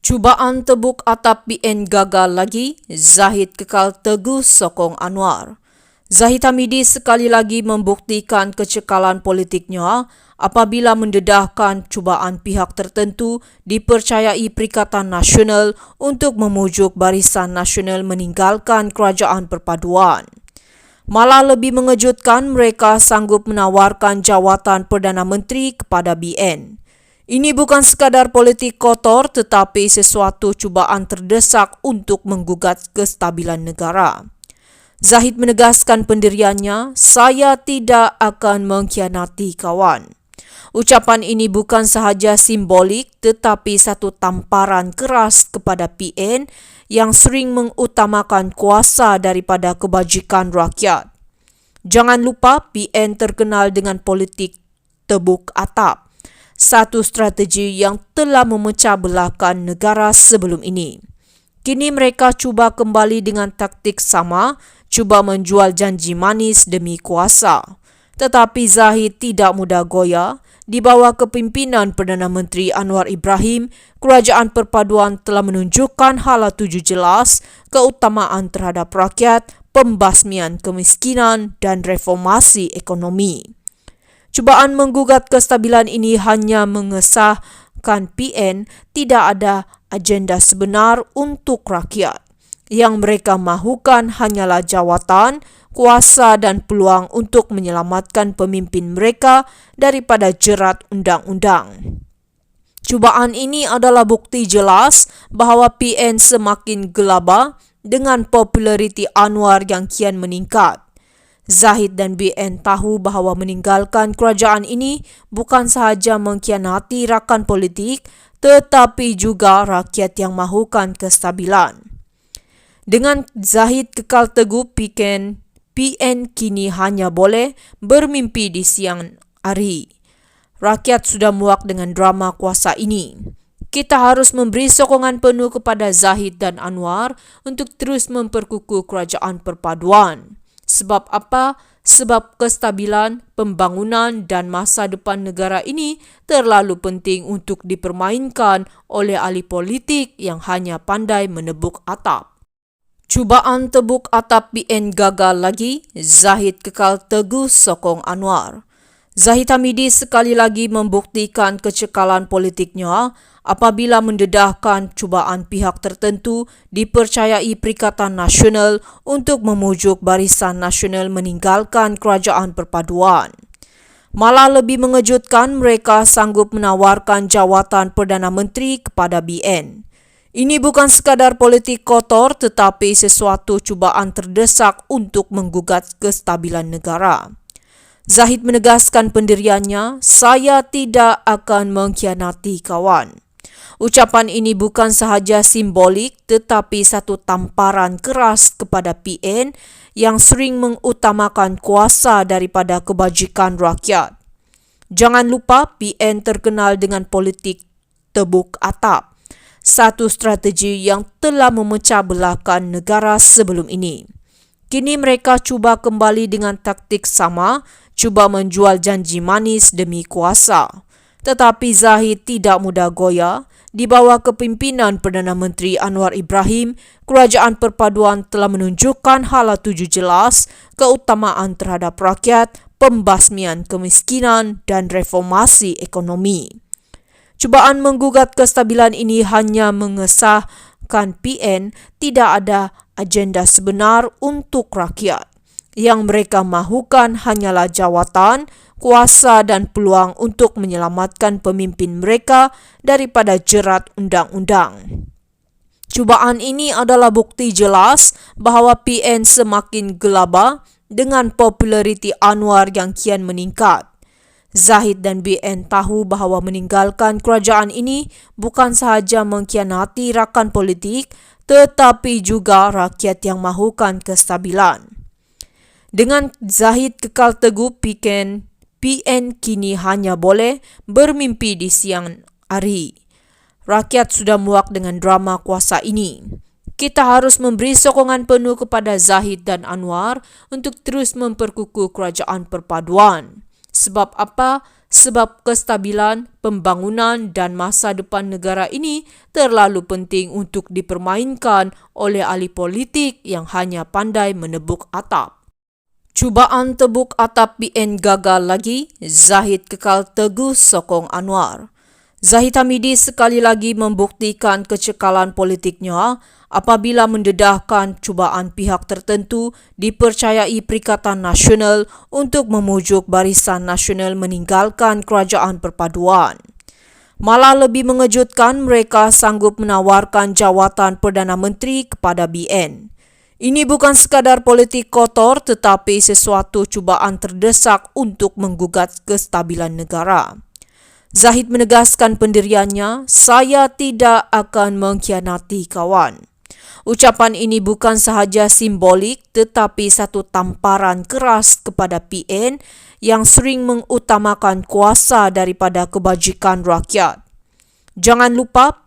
Cubaan tebuk atap PN gagal lagi, Zahid kekal teguh sokong Anwar. Zahid Hamidi sekali lagi membuktikan kecekalan politiknya apabila mendedahkan cubaan pihak tertentu dipercayai Perikatan Nasional untuk memujuk Barisan Nasional meninggalkan Kerajaan Perpaduan. Malah lebih mengejutkan, mereka sanggup menawarkan jawatan Perdana Menteri kepada BN. Ini bukan sekadar politik kotor tetapi sesuatu cubaan terdesak untuk menggugat kestabilan negara. Zahid menegaskan pendiriannya, "Saya tidak akan mengkhianati kawan." Ucapan ini bukan sahaja simbolik tetapi satu tamparan keras kepada PN yang sering mengutamakan kuasa daripada kebajikan rakyat. Jangan lupa PN terkenal dengan politik tebuk atap, satu strategi yang telah memecah belahkan negara sebelum ini. Kini mereka cuba kembali dengan taktik sama, cuba menjual janji manis demi kuasa. Tetapi Zahid tidak mudah goyah. Di bawah kepimpinan Perdana Menteri Anwar Ibrahim, Kerajaan Perpaduan telah menunjukkan hala tuju jelas keutamaan terhadap rakyat, pembasmian kemiskinan dan reformasi ekonomi. Cubaan menggugat kestabilan ini hanya mengesahkan PN tidak ada agenda sebenar untuk rakyat. Yang mereka mahukan hanyalah jawatan, kuasa dan peluang untuk menyelamatkan pemimpin mereka daripada jerat undang-undang. Cubaan ini adalah bukti jelas bahawa PN semakin gelabah dengan populariti Anwar yang kian meningkat. Zahid dan BN tahu bahawa meninggalkan kerajaan ini bukan sahaja mengkhianati rakan politik tetapi juga rakyat yang mahukan kestabilan. Dengan Zahid kekal teguh, PN kini hanya boleh bermimpi di siang hari. Rakyat sudah muak dengan drama kuasa ini. Kita harus memberi sokongan penuh kepada Zahid dan Anwar untuk terus memperkukuh Kerajaan Perpaduan. Sebab apa? Sebab kestabilan, pembangunan dan masa depan negara ini terlalu penting untuk dipermainkan oleh ahli politik yang hanya pandai menebuk atap. Cubaan tebuk atap PN gagal lagi, Zahid kekal teguh sokong Anwar. Zahid Hamidi sekali lagi membuktikan kecekalan politiknya apabila mendedahkan cubaan pihak tertentu dipercayai Perikatan Nasional untuk memujuk Barisan Nasional meninggalkan Kerajaan Perpaduan. Malah lebih mengejutkan, mereka sanggup menawarkan jawatan Perdana Menteri kepada BN. Ini bukan sekadar politik kotor tetapi sesuatu cubaan terdesak untuk menggugat kestabilan negara. Zahid menegaskan pendiriannya, "Saya tidak akan mengkhianati kawan." Ucapan ini bukan sahaja simbolik tetapi satu tamparan keras kepada PN yang sering mengutamakan kuasa daripada kebajikan rakyat. Jangan lupa PN terkenal dengan politik tebuk atap, satu strategi yang telah memecah belahkan negara sebelum ini. Kini mereka cuba kembali dengan taktik sama, cuba menjual janji manis demi kuasa. Tetapi Zahid tidak mudah goyah. Di bawah kepimpinan Perdana Menteri Anwar Ibrahim, Kerajaan Perpaduan telah menunjukkan hala tuju jelas keutamaan terhadap rakyat, pembasmian kemiskinan dan reformasi ekonomi. Cubaan menggugat kestabilan ini hanya mengesahkan PN tidak ada agenda sebenar untuk rakyat. Yang mereka mahukan hanyalah jawatan, kuasa dan peluang untuk menyelamatkan pemimpin mereka daripada jerat undang-undang. Cubaan ini adalah bukti jelas bahawa PN semakin gelabah dengan populariti Anwar yang kian meningkat. Zahid dan BN tahu bahawa meninggalkan kerajaan ini bukan sahaja mengkhianati rakan politik tetapi juga rakyat yang mahukan kestabilan. Dengan Zahid kekal teguh, PN kini hanya boleh bermimpi di siang hari. Rakyat sudah muak dengan drama kuasa ini. Kita harus memberi sokongan penuh kepada Zahid dan Anwar untuk terus memperkukuh Kerajaan Perpaduan. Sebab apa? sebab kestabilan, pembangunan dan masa depan negara ini terlalu penting untuk dipermainkan oleh ahli politik yang hanya pandai menebuk atap. Cubaan tebuk atap PN gagal lagi, Zahid kekal teguh sokong Anwar. Zahid Hamidi sekali lagi membuktikan kecekalan politiknya apabila mendedahkan cubaan pihak tertentu dipercayai Perikatan Nasional untuk memujuk Barisan Nasional meninggalkan Kerajaan Perpaduan. Malah lebih mengejutkan, mereka sanggup menawarkan jawatan Perdana Menteri kepada BN. Ini bukan sekadar politik kotor tetapi sesuatu cubaan terdesak untuk menggugat kestabilan negara. Zahid menegaskan pendiriannya, "Saya tidak akan mengkhianati kawan." Ucapan ini bukan sahaja simbolik tetapi satu tamparan keras kepada PN yang sering mengutamakan kuasa daripada kebajikan rakyat. Jangan lupa,